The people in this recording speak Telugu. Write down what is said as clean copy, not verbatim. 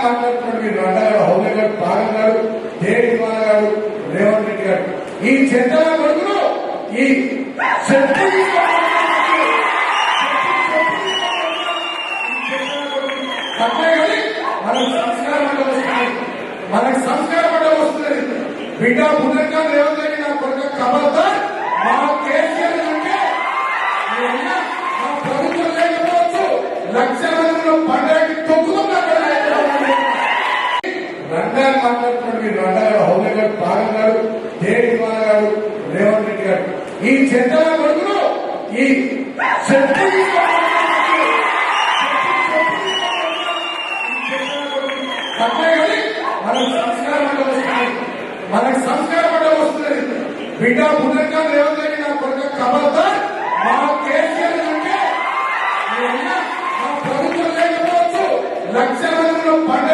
మాట్లాడుతున్నాడు మీరు రంగారావు హౌలే గారు పాగం గారు దేవి గారు రేవంత్ రెడ్డి గారు ఈ చెత్తల కొడుకులు ఈ మనకు సంస్కారం అంటే వస్తుంది మనకు సంస్కారం అంటే వస్తుంది బిడ్డ పునర్గా రేవంత్ రెడ్డి నా కొడుకు కబర్తా మా కేసీఆర్ అంటే మా ప్రభుత్వం లేకపోవచ్చు లక్షల మందిలో పండుగకి తొక్కుతున్నారు రంగారు మాట్లాడుతున్నాడు మీరు రంగారావు హౌలే గారు పాగం గారు దేవి గారు రేవంత్ రెడ్డి గారు ఈ చెత్తల కొడుకులు ఈ మనకు సంస్కారం అంటే వస్తుంది మనకు సంస్కారం అంటే వస్తుంది బిడ్డ పునర్గా రేవంత్ రెడ్డి నా కొడుకు కబర్తా మా కేసీఆర్ అంటే మా ప్రభుత్వం లేకపోవచ్చు లక్షల మందిలో పండుగ